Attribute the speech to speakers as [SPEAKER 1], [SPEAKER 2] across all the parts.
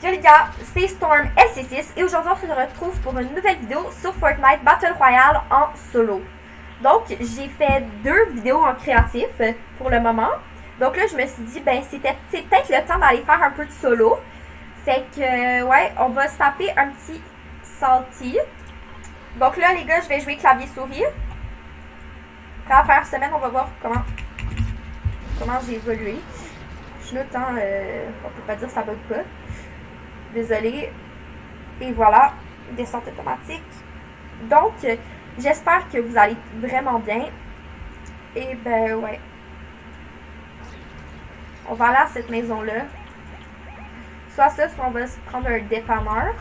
[SPEAKER 1] Yo les gars, c'est Storm SC6 et aujourd'hui on se retrouve pour une nouvelle vidéo sur Fortnite Battle Royale en solo. Donc j'ai fait 2 vidéos en créatif pour le moment. Donc là je me suis dit ben c'est peut-être le temps d'aller faire un peu de solo. Fait que ouais, on va se taper un petit salty. Donc là les gars, je vais jouer clavier souris. Après la première semaine, on va voir comment j'ai évolué. Je note, hein, on peut pas dire ça bug pas. Désolée. Et voilà, descente automatique. Donc, j'espère que vous allez vraiment bien. Et ben ouais. On va aller à cette maison-là. Soit ça, soit on va se prendre un dépanneur.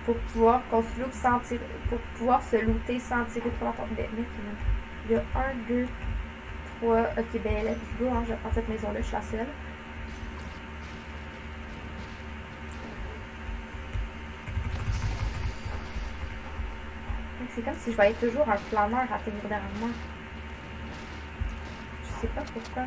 [SPEAKER 1] Pour pouvoir pour pouvoir se looter sans tirer trop longtemps. Il y a 1, 2, 3. Ok, ben let's go, hein, je vais prendre cette maison-là, je suis la seule. C'est comme si je voyais toujours un planeur atterrir derrière moi. Je sais pas pourquoi.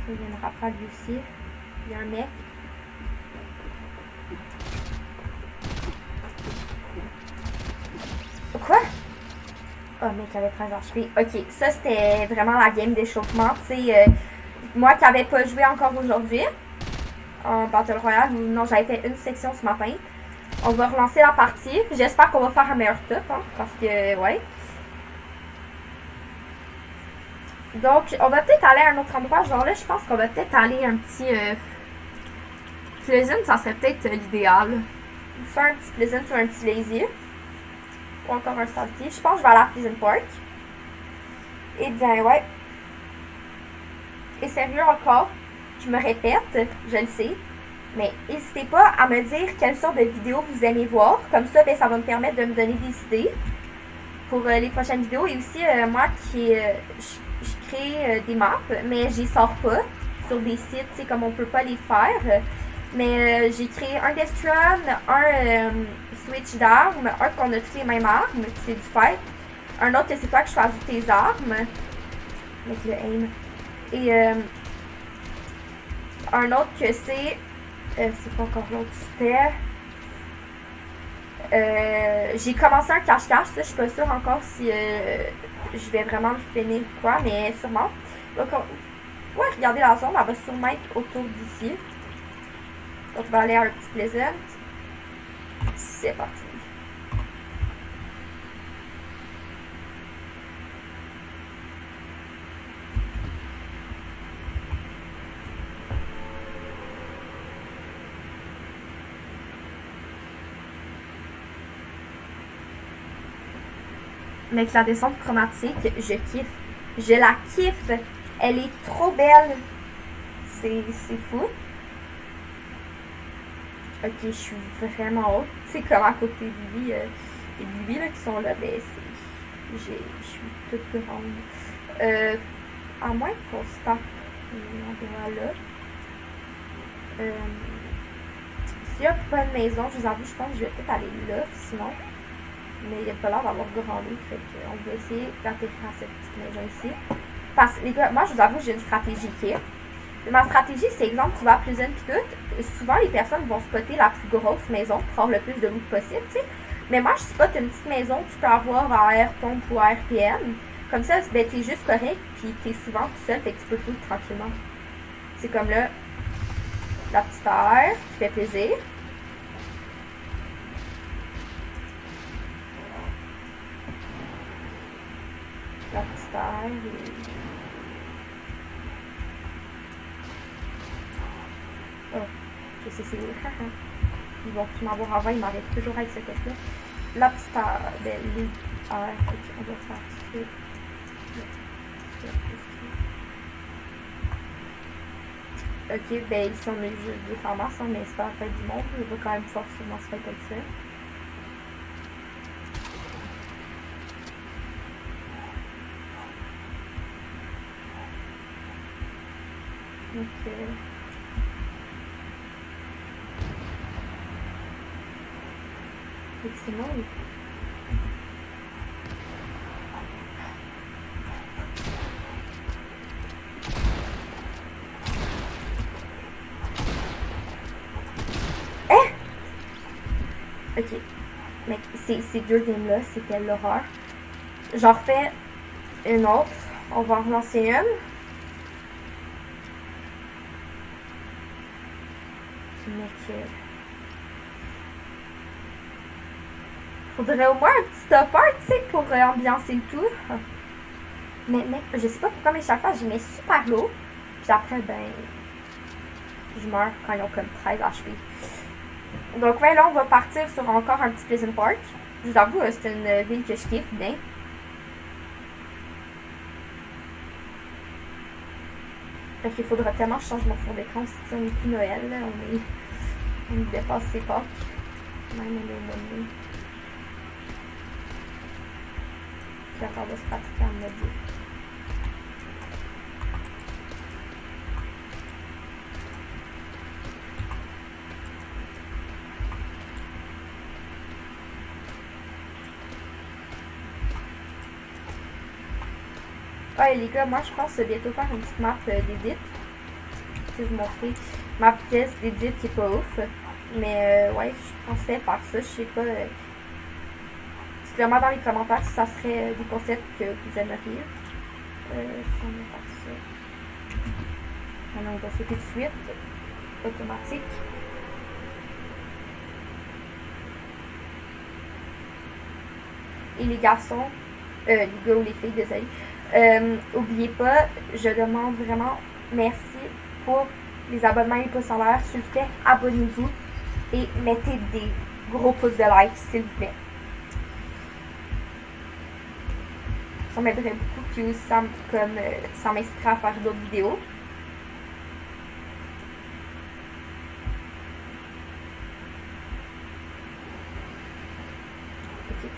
[SPEAKER 1] Il y a une rafale ici. Il y a un mec. Quoi? Oh mec, il avait 13 HP. Ok, ça c'était vraiment la game d'échauffement. Tu sais, moi qui n'avais pas joué encore aujourd'hui en Battle Royale, non, j'avais fait une section ce matin. On va relancer la partie. J'espère qu'on va faire un meilleur top, hein, parce que, ouais. Donc, on va peut-être aller à un autre endroit. Genre là, je pense qu'on va peut-être aller un petit... Pleasant, ça serait peut-être l'idéal. Faire un petit Pleasant ou un petit Lazy. Ou encore un Salty. Je pense que je vais aller à Pleasant Park. Et bien, ouais. Et sérieux encore, je me répète, je le sais. Mais n'hésitez pas à me dire quelle sorte de vidéos vous aimez voir. Comme ça, ben, ça va me permettre de me donner des idées pour les prochaines vidéos. Et aussi, moi, je crée des maps, mais j'y sors pas sur des sites, tu sais, comme on peut pas les faire. Mais j'ai créé un Death Run, un Switch d'armes, un qu'on a tous les mêmes armes, c'est du fight. Un autre, c'est toi qui choisis tes armes. Avec le aim. Et un autre que c'est... c'est pas encore l'autre, c'était... j'ai commencé un cache-cache, ça je suis pas sûre encore si je vais vraiment le finir ou quoi, mais sûrement. Donc, ouais, regardez la zone, elle va sûrement être autour d'ici. Donc, on va aller à un petit Pleasant. C'est parti. Mec, la descente chromatique, je kiffe. Je la kiffe. Elle est trop belle. C'est fou. Ok, je suis vraiment haute. Tu sais, comme à côté de lui, les Bibi là, qui sont là, ben je suis toute grande. À moins qu'on se tape l'endroit là. S'il n'y a pas de maison, je vous avoue, je pense que je vais peut-être aller là, sinon. Mais il n'y a pas l'air d'avoir grandi, fait qu'on va essayer d'atterrir à cette petite maison ici. Parce que les gars, moi je vous avoue, j'ai une stratégie qui est. Ma stratégie, c'est exemple, tu vas à Pleasant pis tout. Souvent, les personnes vont spotter la plus grosse maison pour avoir le plus de loot possible, tu sais. Mais moi, je spot une petite maison que tu peux avoir en air-pompe ou en RPM. Comme ça, ben, t'es juste correct, puis t'es souvent tout seul, fait que tu peux tout tranquillement. C'est comme là, la petite air qui fait plaisir. La petite air et... Oh, je sais c'est où. Ils vont tous m'avoir avant, ils m'arrêtent toujours avec cette tête-là. La petite ben, les ok, on va faire ça. Ok, ben ici on a juste des pharmaces, hein, mais c'est pas la fin du monde. Il va quand même forcément se faire comme ça. Ok. C'est bon. Ok. Mais ces deux games-là, c'était l'horreur. J'en refais une autre. On va en relancer une. Mais que... Faudrait au moins un petit stopper, tu sais, pour ambiancer le tout. Mais mec, je sais pas pourquoi, mais chaque fois, j'y mets super lourd. Puis après, ben... Je meurs quand ils ont comme 13 HP. Donc ouais, là, on va partir sur encore un petit Pleasant Park. Je vous avoue, c'est une ville que je kiffe bien. Fait qu'il faudra tellement que je change mon fond d'écran si on est plus Noël, là. On dépasse ses Pâques. Même on est au mois de mai. Puis attends de se pratiquer en mode. Ouais les gars, moi je pense bientôt faire une petite map d'édit. Je vais vous montrer ma pièce d'édit qui est pas ouf. Mais ouais, je pensais faire ça, je sais pas. Dites-le-moi dans les commentaires si ça serait des concepts que vous aimeriez. Si on va faire ça. Maintenant on va sauter de suite. Automatique. Et les garçons, les gars ou les filles, désolé. Oubliez pas, je demande vraiment merci pour les abonnements et les pouces en l'air. S'il vous plaît, abonnez-vous et mettez des gros pouces de like, s'il vous plaît. Ça m'aiderait beaucoup, puis aussi ça m'inspirerait à faire d'autres vidéos. Ok,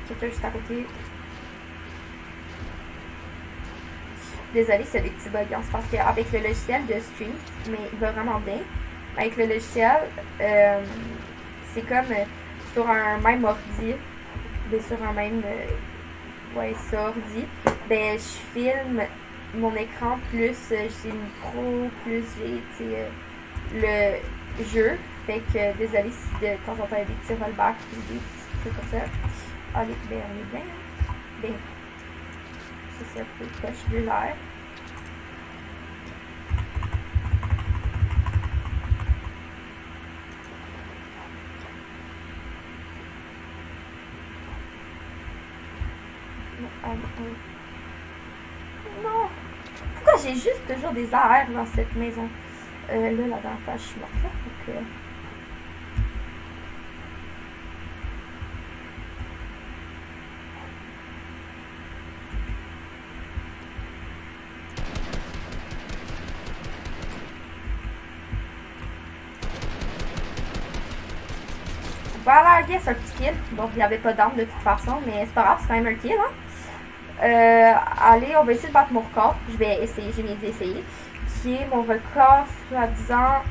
[SPEAKER 1] quelqu'un juste à côté. Désolée, c'est des petits bugs. C'est parce qu'avec le logiciel de stream, mais il va vraiment bien. Avec le logiciel, c'est comme sur un même ordi, sur un même ordi, ben je filme mon écran plus j'ai le micro, plus j'ai le jeu. Fait que désolée si de temps en temps il y a des petits rollbacks ou des petits trucs comme ça. Allez, ben on est bien. Ben, c'est un peu poche de l'air. Non! Pourquoi j'ai juste toujours des AR dans cette maison? Là, la dernière fois, je suis morte là, donc... Voilà, yes, un petit kill. Bon, il n'y avait pas d'arme de toute façon, mais c'est pas grave, c'est quand même un kill, hein. Allez, on va essayer de battre mon record. Je vais essayer, j'ai bien essayé. Qui est mon record, soi-disant.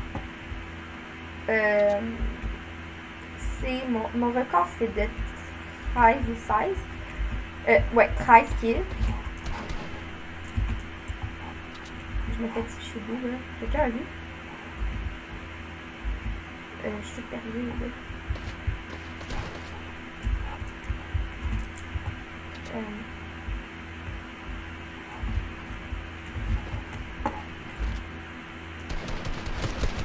[SPEAKER 1] C'est mon record, c'est de 13 ou 16. Ouais, 13 kills. Je me fais chez vous, là. Quelqu'un a vu? Je suis perdue, là.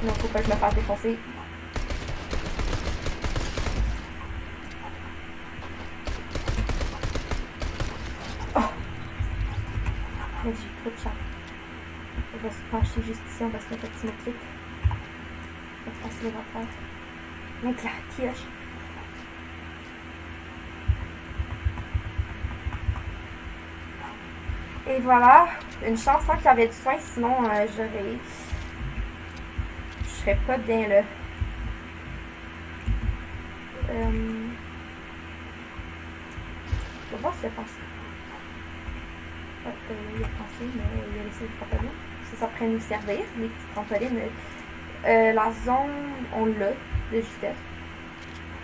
[SPEAKER 1] Non, faut pas que je me fasse défoncer. Oh! Mais j'ai trop de chat. On va se pencher juste ici, on va se mettre un petit métrique. On va passer les affaires. Avec la pioche. Et voilà, une chance qu'il y avait du soin, sinon je serais pas bien là. Je vais voir s'il a pensé. Ouais, il a pensé, mais il a laissé le trampoline. Ça pourrait nous servir, les petites trampolines. La zone, on l'a, de justesse.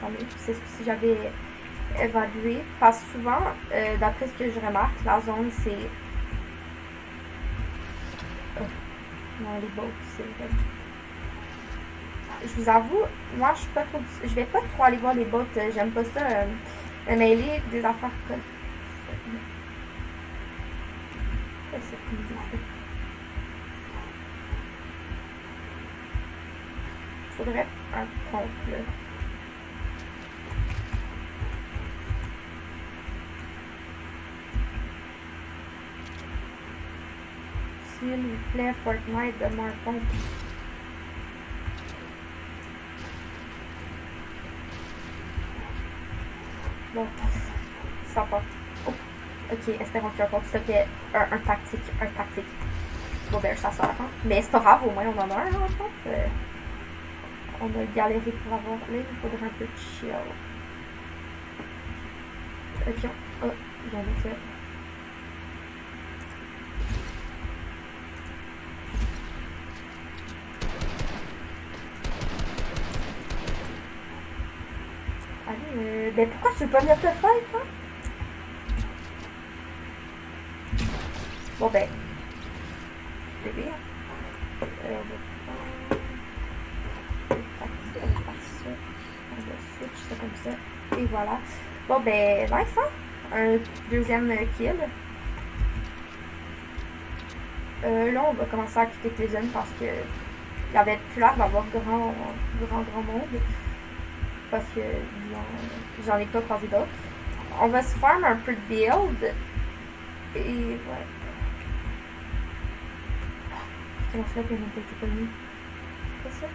[SPEAKER 1] tant mieux. C'est ce que j'avais évalué. Parce que souvent, d'après ce que je remarque, la zone, c'est... non, les boats, c'est vrai. Je vous avoue, moi, je vais pas trop aller voir les boats. J'aime pas ça. Mêler des affaires comme... c'est plus faudrait un compte, là. S'il vous plaît, Fortnite, donne-moi un compte. Bon, ça part. Oh. Ok, espérons qu'il y a un compte. C'était un tactique. Bon, ben, ça sort, hein. Mais c'est pas grave, au moins on en a un, hein, en fait. On a galéré pour avoir. Là, il faudrait un peu de chill. Ok, oh, j'en ai fait. Allez, ben pourquoi tu veux pas venir te fight, hein? Bon, ben. Bébé, hein. On va switch ça comme ça. Et voilà. Bon, ben, nice, hein? Un deuxième kill. Là, on va commencer à quitter Prison parce que il y avait plus l'air d'avoir grand monde. Parce que j'en ai pas croisé d'autres. On va se farm un peu de build. Et ouais. Comment ça que j'ai pas été connu? C'est ça?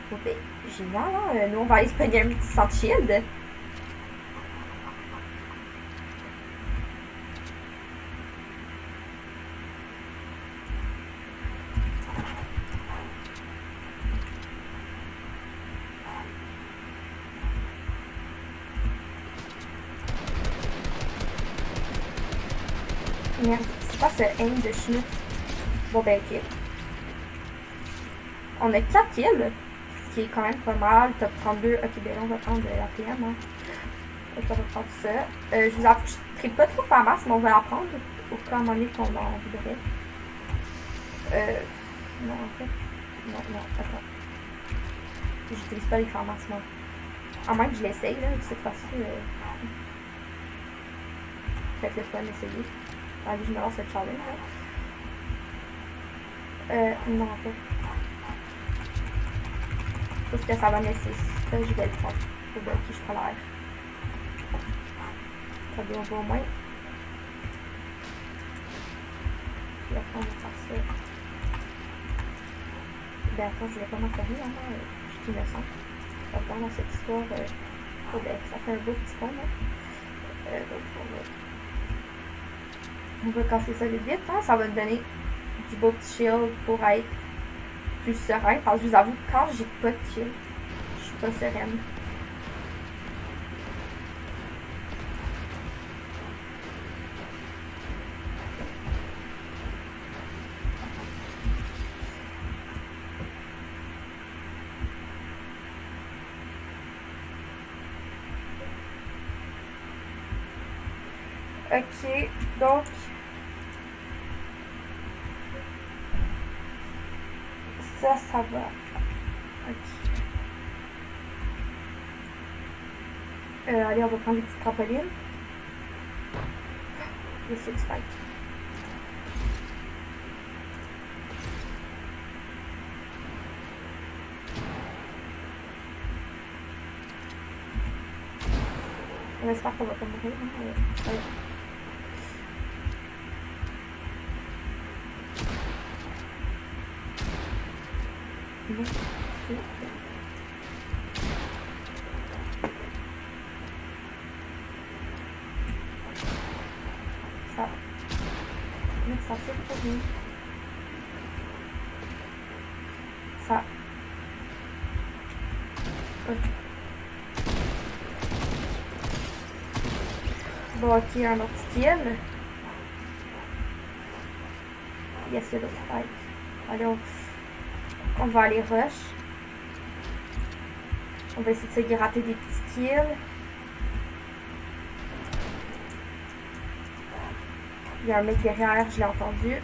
[SPEAKER 1] Bon, ben, génial, hein? Nous, on va aller se pogner un petit sans shield. Merde, c'est pas ce aim de chenoute. Bon, ben, ok. On a 4 kills, ce qui est quand même pas mal. Top 32. Ok, ben là, on va prendre la PM. Hein. Je vais reprendre ça. Je vous avoue que je ne tripe pas trop par masse, mais on va la prendre au cas à un moment donné qu'on en voudrait. Non, en fait. Non, attends. J'utilise pas les pharmaces, moi. À moins que je l'essaye, là, cette fois-ci. Faites le fun, essayez. Allez, je me lance le challenge, là. Non, en fait. Parce que ça va nécessiter. Ça, je vais le prendre. Pour de qui je prends l'air. Ça doit avoir au moins. Je vais prendre ça. Ben attends, je vais pas m'enfermer, hein. Je suis innocent. Dans cette histoire, oh ben, ça fait un beau petit pont, là. Donc, on va casser ça vite, hein. Ça va me donner du beau petit shield pour être plus serein. Parce que je vous avoue, quand j'ai pas de shield, je suis pas sereine. Ok, donc ça va. Ok. Allez, on va prendre les petites trampolines. Le six fight. On espère qu'on va pas mourir. Hein. Ouais. Non. Ça. Mais ça fait pour nous. Ça. Bon, ok, un autre skill. Yes, c'est l'autre fight. Allez, on va aller rush. On va essayer de se gratter des petits kills. Il y a un mec derrière, je l'ai entendu.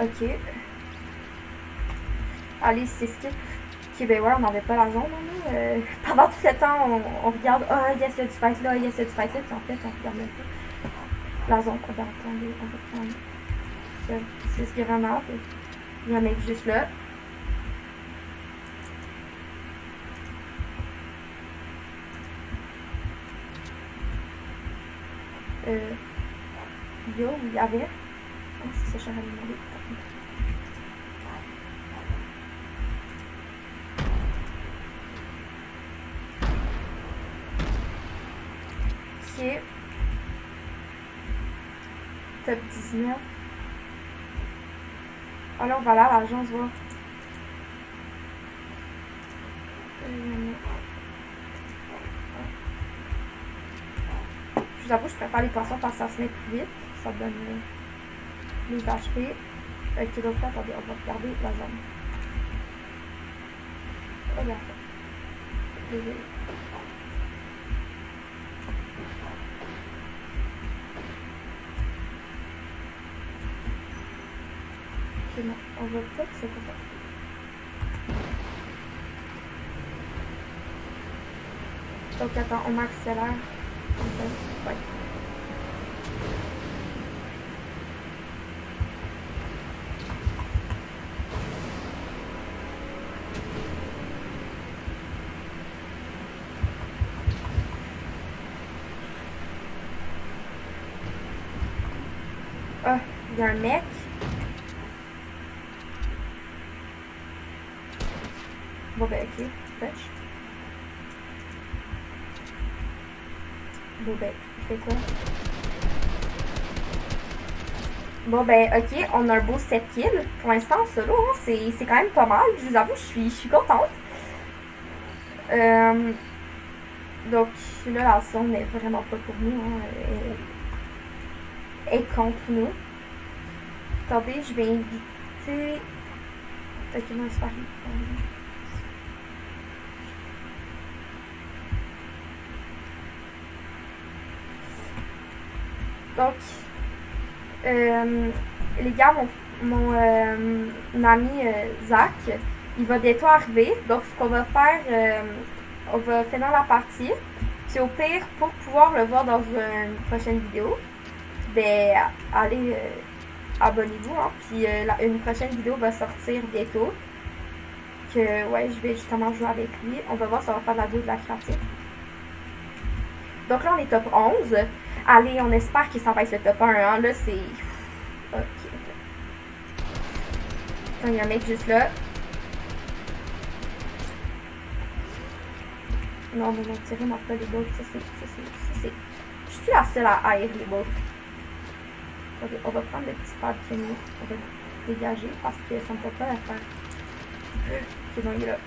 [SPEAKER 1] Ok. Allez, c'est ce qui ben ouais, on n'avait pas la zone. Pendant tout le temps, on regarde. Ah, oh, yes, il y a du fight là, yes, il y a du fight là. Puis en fait, on regarde même pas la zone. On va prendre c'est ce grenade. Il y a un mec juste là. Yo, il y avait. Oh, c'est ça, je vais demander. Ok. Top 19. Alors on va là, l'agence voir. Je vous avoue, je préfère les poissons parce que ça se met plus vite. Ça donne les HP. Ok, donc là, attendez, on va regarder la zone. Regarde. Désolé. Ok, non, on va peut-être c'est pas ça. Donc attends, on accélère. Ouais. Ah, il y a un mec. Bon ben ok, fetch. Bon ben, il fait quoi? Bon ben ok, on a un beau 7 kills. Pour l'instant en solo, hein, c'est quand même pas mal. Je vous avoue, je suis contente. Donc là, la zone n'est vraiment pas pour nous. Hein, est contre nous. Attendez, je vais inviter. Ok, non, c'est pas donc, les gars, mon ami Zach, il va bientôt arriver. Donc, ce qu'on va faire, on va finir la partie. Puis au pire, pour pouvoir le voir dans une prochaine vidéo, ben, allez, abonnez-vous. Hein, puis une prochaine vidéo va sortir bientôt. Que, ouais, je vais justement jouer avec lui. On va voir si on va faire de la vidéo de la créative. Donc là, on est top 11. Allez, on espère qu'il s'en va être le top 1. Hein. Là, c'est... Ok. Il y a un mec juste là. Non, tirez-moi pas les bottes. Ça, c'est... Je suis la seule à haïr les bottes. Okay, on va prendre le petit pad que nous, on va dégager parce que ça ne peut pas la faire. Ok, donc il est là.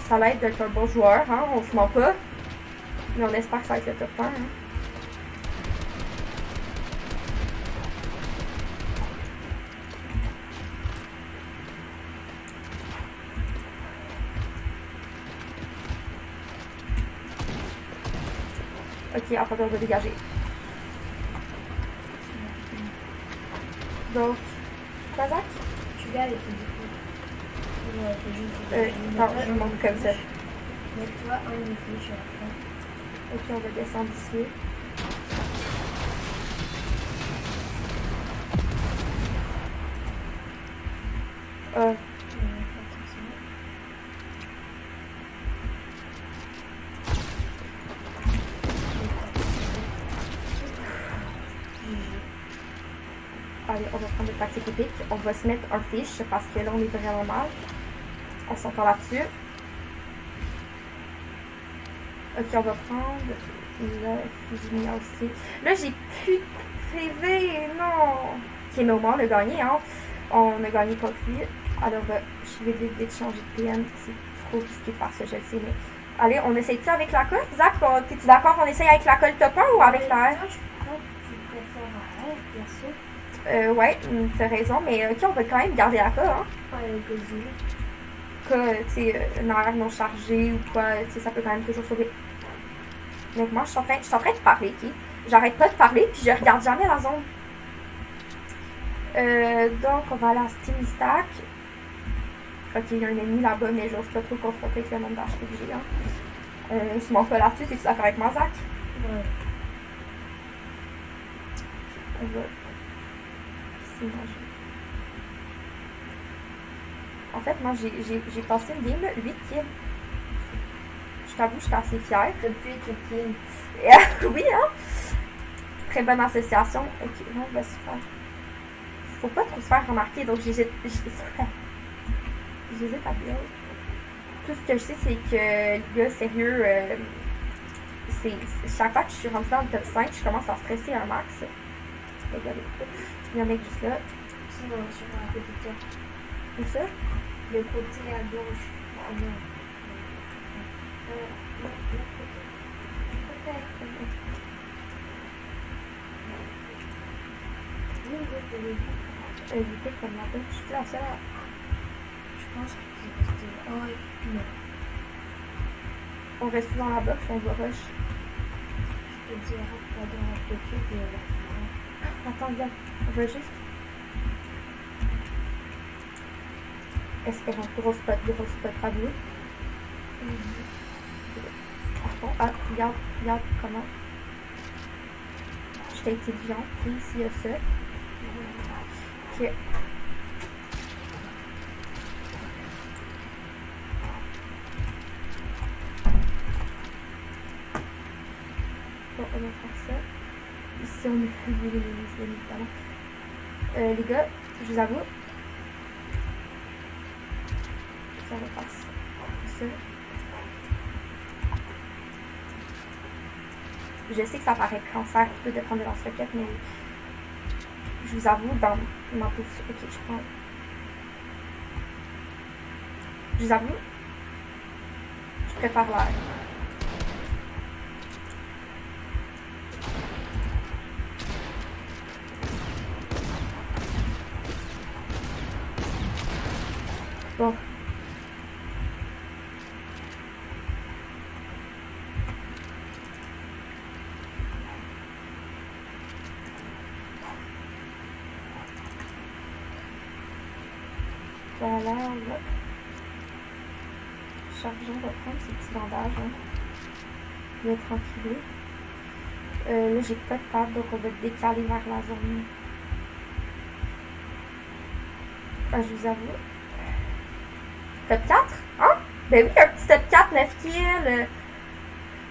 [SPEAKER 1] Ça l'aide d'être un bon joueur, hein, on se ment pas. Mais on espère que ça va être le top 1. Hein. Ok, en fait, on va dégager. Donc, quoi, Zach?
[SPEAKER 2] Tu gagnes avec
[SPEAKER 1] non, je monte comme ça.
[SPEAKER 2] Mets-toi un réfuge à la fin.
[SPEAKER 1] Ok, on va descendre ici. Allez, on va prendre le tactique épique. On va se mettre un fiche parce que là, on est vraiment mal. On s'entend là-dessus. Ok, on va prendre le fusil aussi. Là, j'ai plus de PV. Non. Ok, mais au moins, on a gagné. Hein. On a gagné contre lui. Alors, je vais vite changer de PM. C'est trop risqué de faire ça, je le sais, mais Allez, on essaye-tu avec la colle? Zach, t'es-tu d'accord qu'on essaye avec la colle top 1 ou avec la R?
[SPEAKER 2] Je crois que tu préfères la R, bien sûr.
[SPEAKER 1] Ouais, t'as raison, mais ok, on peut quand même garder la colle, hein.
[SPEAKER 2] Ouais, le gosier.
[SPEAKER 1] Que, tu sais, une R non chargée ou quoi, tu sais, ça peut quand même toujours sauver. Donc moi, je suis en train de parler, ok? J'arrête pas de parler, puis je regarde jamais la zone. Donc, on va aller à Steam Stack. Ok, il y a un ennemi là-bas, mais j'ose pas trop confronter avec le nombre d'HP que j'ai, hein. On se monte pas là-dessus, t'es-tu d'accord avec moi, Zach?
[SPEAKER 2] Ouais.
[SPEAKER 1] On va s'imaginer. En fait, moi, j'ai passé une game, 8 kills. Je t'avoue, je suis assez fière.
[SPEAKER 2] Depuis que tu
[SPEAKER 1] Oui, hein? Très bonne association. Ok, là, on va se faire. Faut pas trop se faire remarquer, donc j'hésite à bien. Tout ce que je sais, c'est que, le gars, sérieux, c'est chaque fois que je suis rentrée dans le top 5, je commence à stresser un max. Regardez, il y a un mec juste là.
[SPEAKER 2] sinon, sur à côté de toi.
[SPEAKER 1] Où ça?
[SPEAKER 2] Le côté à gauche. Oh non.
[SPEAKER 1] Il était comme là-bas. Je suis la seule à...
[SPEAKER 2] Je pense que c'est resté là. Oh, non.
[SPEAKER 1] On reste dans la box, on va rush.
[SPEAKER 2] Je te dirai pas dans la petite et la
[SPEAKER 1] Attends, viens. On va juste... Espérons. Gros spot radio. Ah, regarde comment. J'étais intelligent. Puis s'il y a ça. Ok. Bon, on va faire ça. Ici, on a vu les ministres, bien évidemment. Les gars, je vous avoue. Ça va faire ça. Je sais que ça paraît cancer plutôt de prendre de lance-roquette, mais je vous avoue, dans ma position. Ok, je prends. Je vous avoue, je préfère l'air. Bon. Voilà, on va charger, on va prendre ces petits bandages, hein. Bien tranquille. Là, j'ai pas de table, donc on va décaler vers la zone. Ah, je vous avoue. Top 4? Hein? Ben oui, un petit top 4, 9 kills.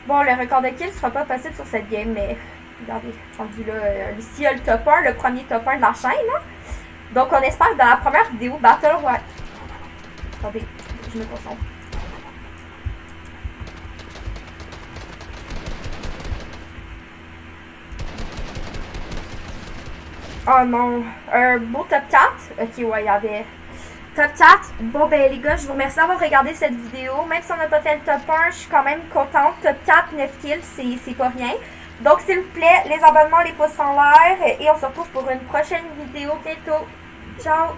[SPEAKER 1] Bon, le record de kills sera pas possible sur cette game, mais regardez, rendu là, ici, il y a le top 1, le premier top 1 de la chaîne, hein. Donc, on espère que dans la première vidéo Battle Royale... Attendez, je me concentre. Oh non, un beau top 4. Ok, ouais, il y avait top 4. Bon, ben les gars, je vous remercie d'avoir regardé cette vidéo. Même si on n'a pas fait le top 1, je suis quand même contente. Top 4, 9 kills, c'est pas rien. Donc, s'il vous plaît, les abonnements, les pouces en l'air. Et on se retrouve pour une prochaine vidéo bientôt. Ciao!